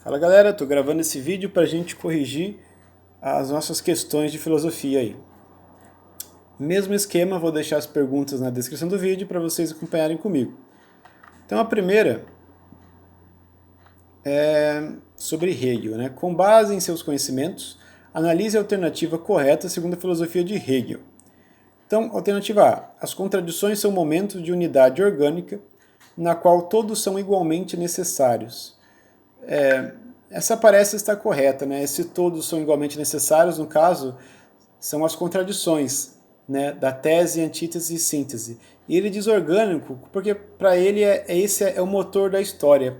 Fala galera, estou gravando esse vídeo para a gente corrigir as nossas questões de filosofia aí. Mesmo esquema, vou deixar as perguntas na descrição do vídeo para vocês acompanharem comigo. Então a primeira é sobre Hegel, né? Com base em seus conhecimentos, analise a alternativa correta segundo a filosofia de Hegel. Então, alternativa A. As contradições são momentos de unidade orgânica na qual todos são igualmente necessários. Essa parece estar correta, né? Se todos são igualmente necessários, no caso, são as contradições, né? Da tese, antítese e síntese. E ele diz orgânico, porque para ele esse é o motor da história.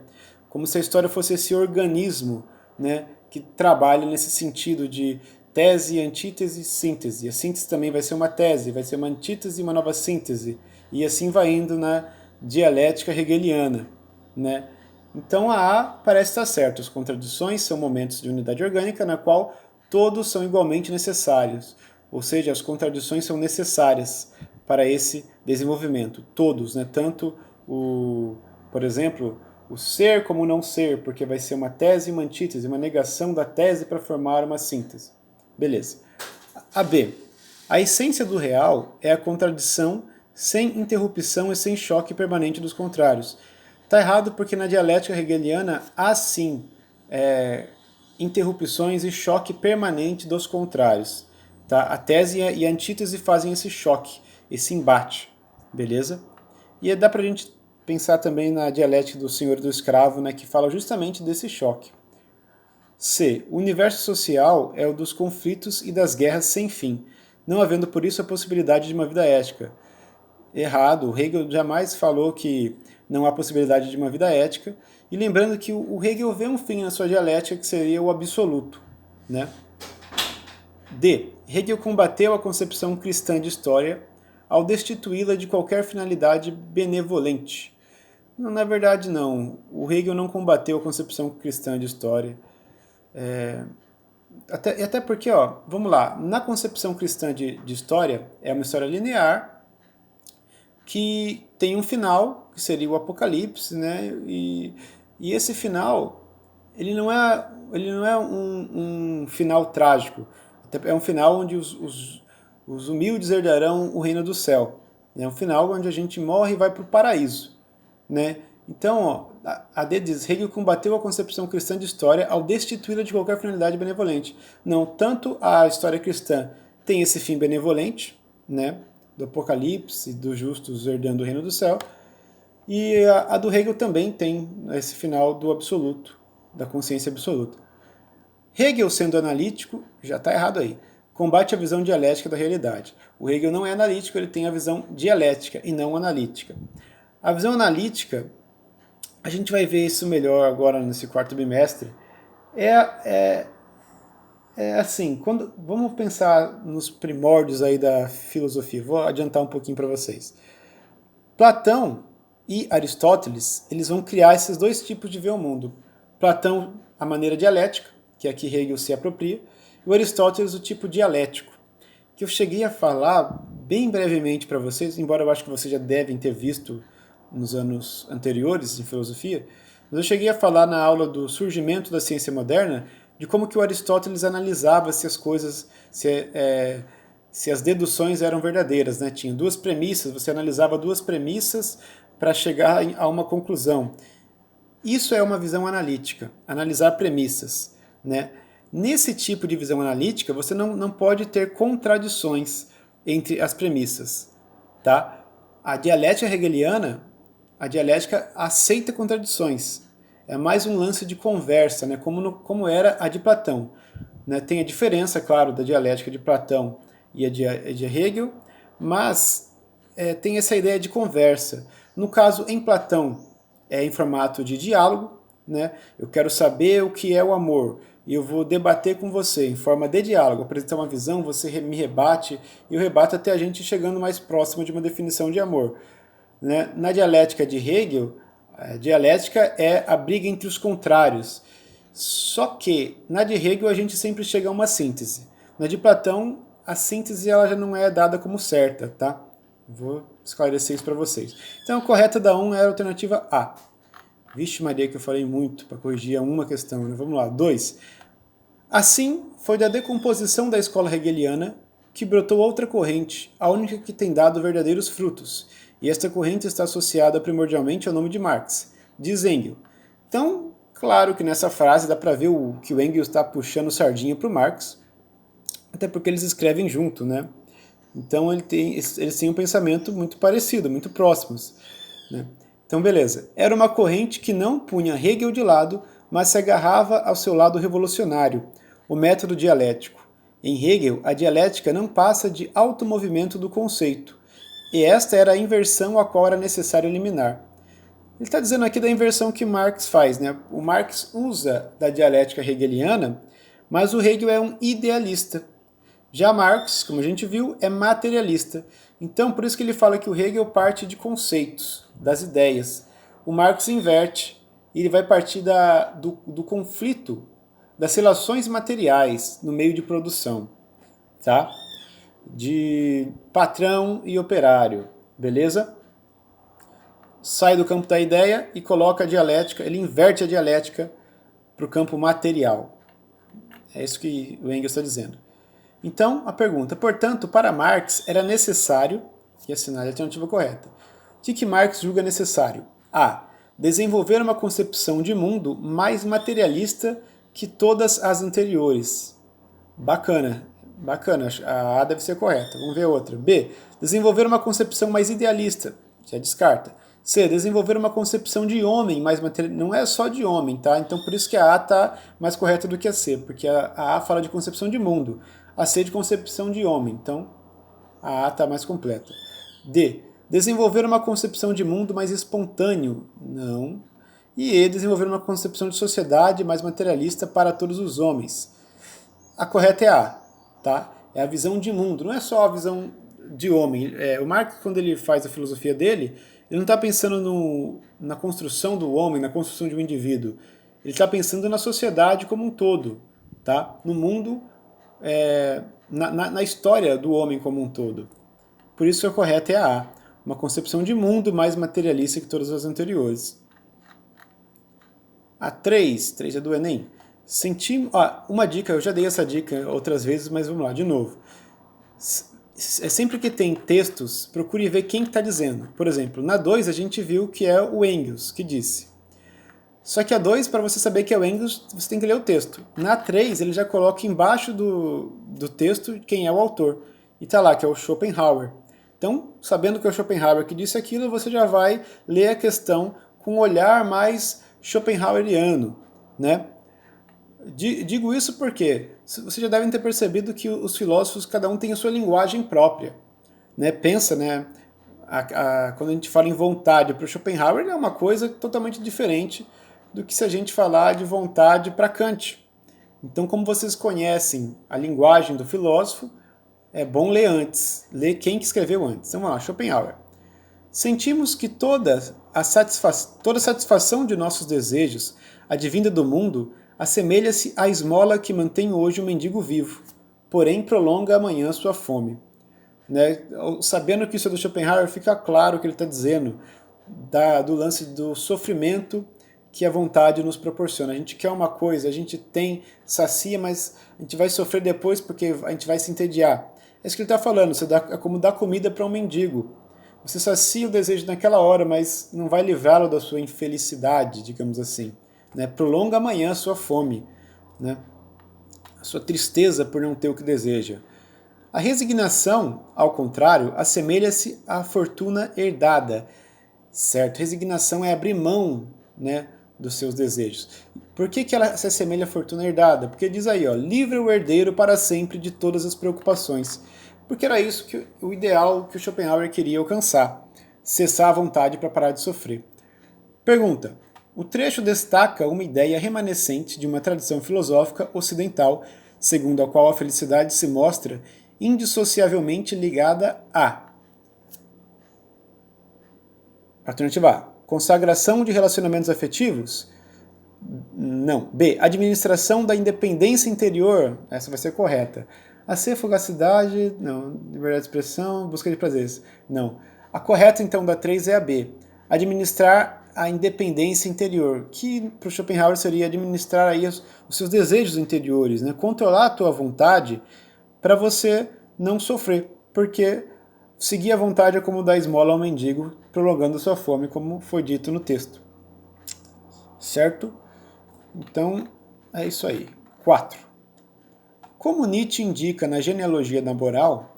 Como se a história fosse esse organismo, né? Que trabalha nesse sentido de tese, antítese e síntese. A síntese também vai ser uma tese, vai ser uma antítese e uma nova síntese. E assim vai indo na dialética hegeliana, né? Então a A parece estar certo. As contradições são momentos de unidade orgânica na qual todos são igualmente necessários. Ou seja, as contradições são necessárias para esse desenvolvimento. Todos, né? Tanto por exemplo, o ser como o não ser, porque vai ser uma tese e uma antítese, uma negação da tese para formar uma síntese. Beleza. A B. A essência do real é a contradição sem interrupção e sem choque permanente dos contrários. Está errado porque na dialética hegeliana há sim interrupções e choque permanente dos contrários. Tá? A tese e a antítese fazem esse choque, esse embate. Beleza? E dá para a gente pensar também na dialética do senhor e do escravo, né, que fala justamente desse choque. C. O universo social é o dos conflitos e das guerras sem fim, não havendo por isso a possibilidade de uma vida ética. Errado, o Hegel jamais falou que não há possibilidade de uma vida ética, e lembrando que o Hegel vê um fim na sua dialética que seria o absoluto. Né? D. Hegel combateu a concepção cristã de história ao destituí-la de qualquer finalidade benevolente. Não, na verdade não, o Hegel não combateu a concepção cristã de história. Até porque, ó, vamos lá, na concepção cristã de história, é uma história linear, que tem um final, que seria o Apocalipse, né? E esse final, ele não é um final trágico, é um final onde os humildes herdarão o reino do céu. É um final onde a gente morre e vai para o paraíso, né? Então, ó, a D diz, Hegel combateu a concepção cristã de história ao destituí-la de qualquer finalidade benevolente. Não, tanto a história cristã tem esse fim benevolente, né? Do Apocalipse, dos justos herdando o reino do céu, e a do Hegel também tem esse final do absoluto, da consciência absoluta. Hegel, sendo analítico, já está errado aí, combate a visão dialética da realidade. O Hegel não é analítico, ele tem a visão dialética e não analítica. A visão analítica, a gente vai ver isso melhor agora nesse quarto bimestre, é assim, vamos pensar nos primórdios aí da filosofia. Vou adiantar um pouquinho para vocês. Platão e Aristóteles, eles vão criar esses dois tipos de ver o mundo. Platão, a maneira dialética, que é a que Hegel se apropria, e o Aristóteles, o tipo dialético, que eu cheguei a falar bem brevemente para vocês, embora eu acho que vocês já devem ter visto nos anos anteriores em filosofia, mas eu cheguei a falar na aula do surgimento da ciência moderna de como que o Aristóteles analisava se as coisas, se as deduções eram verdadeiras, né? Tinha duas premissas, você analisava duas premissas para chegar a uma conclusão. Isso é uma visão analítica, analisar premissas, né? Nesse tipo de visão analítica, você não pode ter contradições entre as premissas, tá? A dialética hegeliana, a dialética aceita contradições. É mais um lance de conversa, né? Como era a de Platão. Né? Tem a diferença, claro, da dialética de Platão e a de Hegel, mas tem essa ideia de conversa. No caso, em Platão, é em formato de diálogo, né? Eu quero saber o que é o amor, e eu vou debater com você em forma de diálogo, apresentar uma visão, você me rebate, e eu rebato até a gente chegando mais próximo de uma definição de amor. Né? Na dialética de Hegel, a dialética é a briga entre os contrários. Só que na de Hegel a gente sempre chega a uma síntese. Na de Platão, a síntese ela já não é dada como certa, tá? Vou esclarecer isso para vocês. Então a correta da 1 é a alternativa A. Vixe Maria, que eu falei muito para corrigir uma questão, né? Vamos lá. 2. Assim, foi da decomposição da escola hegeliana que brotou outra corrente, a única que tem dado verdadeiros frutos. E esta corrente está associada primordialmente ao nome de Marx, diz Engels. Então, claro que nessa frase dá para ver que o Engels está puxando sardinha para o Marx, até porque eles escrevem junto, né? Então eles têm um pensamento muito parecido, muito próximos, né? Então, beleza. Era uma corrente que não punha Hegel de lado, mas se agarrava ao seu lado revolucionário, o método dialético. Em Hegel, a dialética não passa de automovimento do conceito, e esta era a inversão a qual era necessário eliminar. Ele está dizendo aqui da inversão que Marx faz, né? O Marx usa da dialética hegeliana, mas o Hegel é um idealista. Já Marx, como a gente viu, é materialista. Então, por isso que ele fala que o Hegel parte de conceitos, das ideias. O Marx inverte, e ele vai partir do conflito, das relações materiais no meio de produção, tá? De patrão e operário, beleza? Sai do campo da ideia e coloca a dialética, ele inverte a dialética para o campo material. É isso que o Engels está dizendo. Então, a pergunta, portanto, para Marx era necessário, e assinar a alternativa correta. O que Marx julga necessário? A. Desenvolver uma concepção de mundo mais materialista que todas as anteriores. Bacana, bacana, a deve ser correta. Vamos ver outra. B. Desenvolver uma concepção mais idealista. Já descarta. C. Desenvolver uma concepção de homem mais materialista. Não é só de homem, tá? Então por isso que a A está mais correta do que a C, porque a A fala de concepção de mundo, a C de concepção de homem. Então a A está mais completa. D. Desenvolver uma concepção de mundo mais espontâneo. Não. E E. Desenvolver uma concepção de sociedade mais materialista para todos os homens. A correta é A, tá? É a visão de mundo, não é só a visão de homem. O Marx, quando ele faz a filosofia dele, ele não está pensando na construção do homem, na construção de um indivíduo. Ele está pensando na sociedade como um todo, tá? No mundo, na história do homem como um todo. Por isso que a correta é a A. Uma concepção de mundo mais materialista que todas as anteriores. A 3 é do Enem. Uma dica, eu já dei essa dica outras vezes, mas vamos lá, de novo. Sempre que tem textos, procure ver quem está dizendo. Por exemplo, na 2 a gente viu que é o Engels que disse. Só que a 2, para você saber que é o Engels, você tem que ler o texto. Na 3, ele já coloca embaixo do texto quem é o autor. E tá lá, que é o Schopenhauer. Então, sabendo que é o Schopenhauer que disse aquilo, você já vai ler a questão com um olhar mais schopenhaueriano, né? Digo isso porque vocês já devem ter percebido que os filósofos, cada um tem a sua linguagem própria, né? Pensa, né? Quando a gente fala em vontade para o Schopenhauer, é uma coisa totalmente diferente do que se a gente falar de vontade para Kant. Então, como vocês conhecem a linguagem do filósofo, é bom ler antes, ler quem que escreveu antes. Então, vamos lá, Schopenhauer. Sentimos que toda satisfação de nossos desejos, advinda do mundo, assemelha-se à esmola que mantém hoje o mendigo vivo, porém prolonga amanhã sua fome. Né? Sabendo que isso é do Schopenhauer, fica claro o que ele está dizendo do lance do sofrimento que a vontade nos proporciona. A gente quer uma coisa, a gente sacia, mas a gente vai sofrer depois porque a gente vai se entediar. É isso que ele está falando, é como dar comida para um mendigo. Você sacia o desejo naquela hora, mas não vai livrá-lo da sua infelicidade, digamos assim. Né? Prolonga amanhã a sua fome, né? A sua tristeza por não ter o que deseja. A resignação, ao contrário, assemelha-se à fortuna herdada. Certo? Resignação é abrir mão, né, dos seus desejos. Por que ela se assemelha à fortuna herdada? Porque diz aí, ó, livra o herdeiro para sempre de todas as preocupações. Porque era isso que o ideal que o Schopenhauer queria alcançar. Cessar a vontade para parar de sofrer. Pergunta. O trecho destaca uma ideia remanescente de uma tradição filosófica ocidental, segundo a qual a felicidade se mostra indissociavelmente ligada a... Alternativa A. Consagração de relacionamentos afetivos? Não. B. Administração da independência interior? Essa vai ser correta. A C. Fugacidade? Não. Liberdade de expressão? Busca de prazeres? Não. A correta, então, da 3 é a B. Administrar a independência interior, que para o Schopenhauer seria administrar aí os seus desejos interiores, né? Controlar a tua vontade para você não sofrer, porque seguir a vontade é como dar esmola ao mendigo, prolongando sua fome, como foi dito no texto. Certo? Então, é isso aí. 4. Como Nietzsche indica na Genealogia da Moral,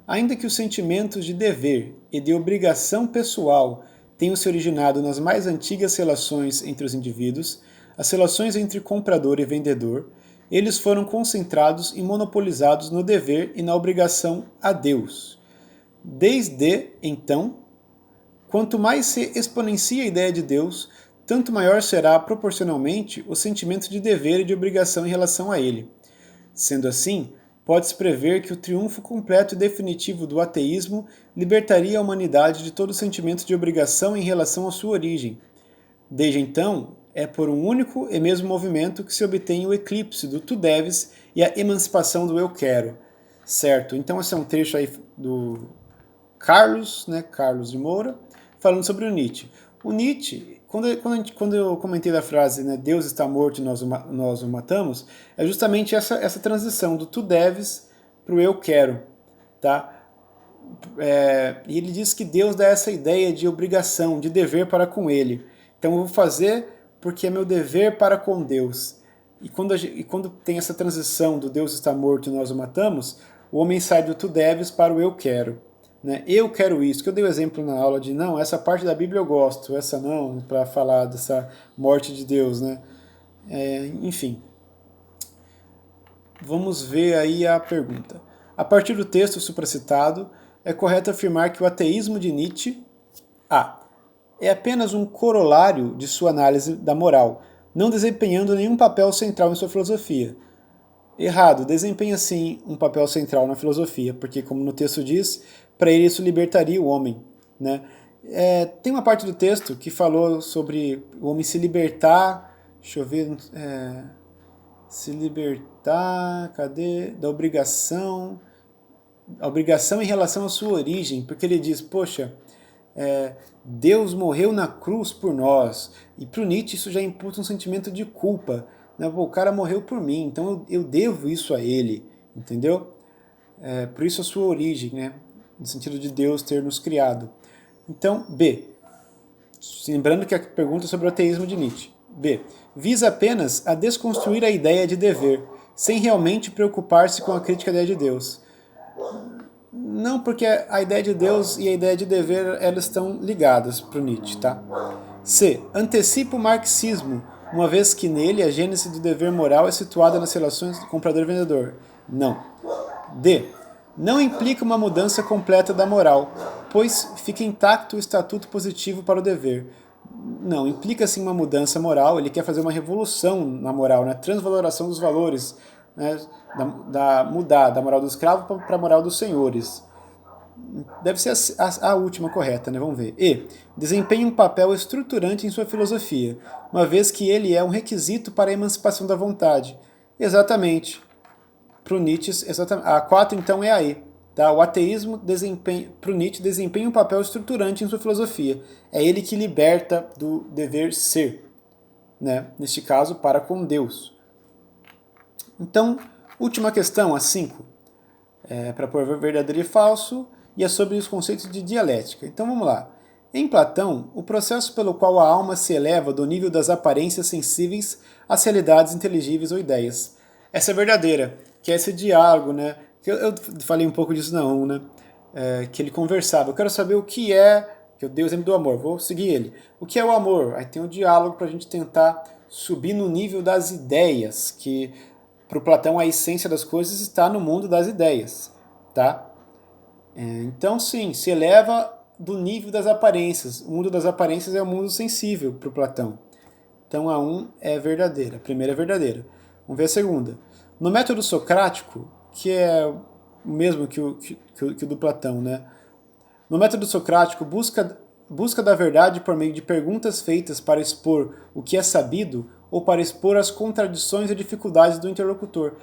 ainda que os sentimentos de dever e de obrigação pessoal tenham se originado nas mais antigas relações entre os indivíduos, as relações entre comprador e vendedor, eles foram concentrados e monopolizados no dever e na obrigação a Deus. Desde então, quanto mais se exponencia a ideia de Deus, tanto maior será proporcionalmente o sentimento de dever e de obrigação em relação a ele. Sendo assim, pode-se prever que o triunfo completo e definitivo do ateísmo libertaria a humanidade de todo sentimento de obrigação em relação à sua origem. Desde então, é por um único e mesmo movimento que se obtém o eclipse do tu deves e a emancipação do eu quero. Certo? Então esse é um trecho aí do Carlos, né, Carlos de Moura, falando sobre o Nietzsche. O Nietzsche, quando eu comentei da frase, né, Deus está morto e nós o matamos, é justamente essa transição do tu deves para o eu quero. Tá? E ele diz que Deus dá essa ideia de obrigação, de dever para com ele. Então eu vou fazer porque é meu dever para com Deus. E quando tem essa transição do Deus está morto e nós o matamos, o homem sai do tu deves para o eu quero. Né? Eu quero isso, que eu dei o exemplo na aula de não, essa parte da Bíblia eu gosto, essa não, para falar dessa morte de Deus. Né? Enfim, vamos ver aí a pergunta. A partir do texto supracitado, é correto afirmar que o ateísmo de Nietzsche é apenas um corolário de sua análise da moral, não desempenhando nenhum papel central em sua filosofia. Errado, desempenha sim um papel central na filosofia, porque, como no texto diz, para ele isso libertaria o homem. Né? Tem uma parte do texto que falou sobre o homem se libertar, deixa eu ver, se libertar, cadê? Da obrigação, a obrigação em relação à sua origem, porque ele diz, poxa, Deus morreu na cruz por nós, e para o Nietzsche isso já imputa um sentimento de culpa, né? O cara morreu por mim, então eu devo isso a ele, entendeu? Por isso a sua origem, né? No sentido de Deus ter nos criado. Então, B. Lembrando que a pergunta é sobre o ateísmo de Nietzsche. B. Visa apenas a desconstruir a ideia de dever, sem realmente preocupar-se com a crítica à ideia de Deus. Não, porque a ideia de Deus e a ideia de dever, elas estão ligadas para o Nietzsche, tá? C. Antecipa o marxismo, uma vez que nele a gênese do dever moral é situada nas relações comprador e vendedor. Não. D. Não implica uma mudança completa da moral, pois fica intacto o estatuto positivo para o dever. Não, implica sim uma mudança moral, ele quer fazer uma revolução na moral, né? Transvaloração dos valores, né? Mudar da moral do escravo para a moral dos senhores. Deve ser a última correta, né? Vamos ver. E. Desempenha um papel estruturante em sua filosofia, uma vez que ele é um requisito para a emancipação da vontade. Exatamente. Para o Nietzsche, exatamente. A 4 então é a E. Tá? O ateísmo para o Nietzsche desempenha um papel estruturante em sua filosofia. É ele que liberta do dever ser, né? Neste caso, para com Deus. Então, última questão, a 5. Para pôr verdadeiro e falso, e é sobre os conceitos de dialética. Então vamos lá. Em Platão, o processo pelo qual a alma se eleva do nível das aparências sensíveis às realidades inteligíveis ou ideias. Essa é verdadeira, que é esse diálogo, né? Eu falei um pouco disso na 1, né? Que ele conversava. Eu quero saber o que é, que eu dei o exemplo do amor, vou seguir ele. O que é o amor? Aí tem um diálogo para a gente tentar subir no nível das ideias, que para o Platão a essência das coisas está no mundo das ideias, tá? Então sim, se eleva do nível das aparências. O mundo das aparências é o mundo sensível para o Platão. Então a 1 é verdadeira, a primeira é verdadeira. Vamos ver a segunda. No método socrático, que é o mesmo que o do Platão, né? No método socrático, busca da verdade por meio de perguntas feitas para expor o que é sabido ou para expor as contradições e dificuldades do interlocutor.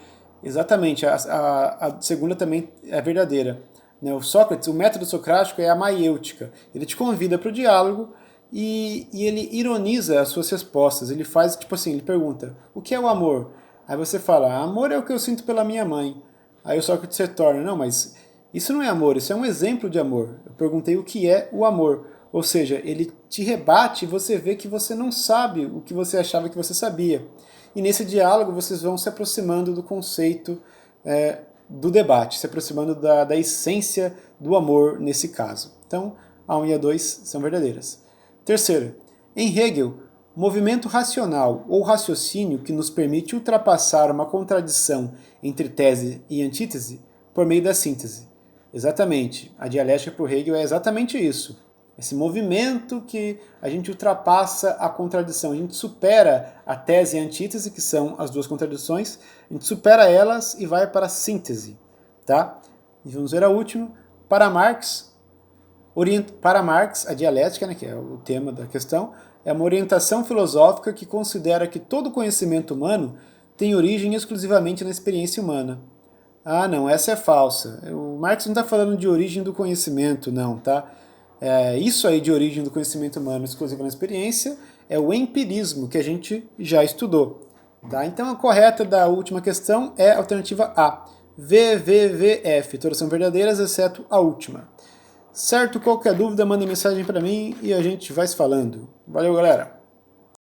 Exatamente, a segunda também é verdadeira. O Sócrates, o método socrático é a maiêutica. Ele te convida para o diálogo e ele ironiza as suas respostas. Ele faz, tipo assim, ele pergunta, o que é o amor? Aí você fala, amor é o que eu sinto pela minha mãe. Aí o Sócrates retorna, não, mas isso não é amor, isso é um exemplo de amor. Eu perguntei o que é o amor. Ou seja, ele te rebate e você vê que você não sabe o que você achava que você sabia. E nesse diálogo vocês vão se aproximando do conceito do debate, se aproximando da essência do amor nesse caso. Então, a 1 e a 2 são verdadeiras. Terceiro, em Hegel, movimento racional ou raciocínio que nos permite ultrapassar uma contradição entre tese e antítese por meio da síntese. Exatamente, a dialética por Hegel é exatamente isso. Esse movimento que a gente ultrapassa a contradição, a gente supera a tese e a antítese, que são as duas contradições, a gente supera elas e vai para a síntese. Tá? E vamos ver a última. Para Marx, a dialética, né, que é o tema da questão, é uma orientação filosófica que considera que todo conhecimento humano tem origem exclusivamente na experiência humana. Ah, não, essa é falsa. O Marx não está falando de origem do conhecimento, não, tá? Isso aí de origem do conhecimento humano exclusivo na experiência é o empirismo, que a gente já estudou. Tá? Então a correta da última questão é a alternativa A. VVVF, todas são verdadeiras, exceto a última. Certo? Qualquer dúvida, manda mensagem para mim e a gente vai se falando. Valeu, galera!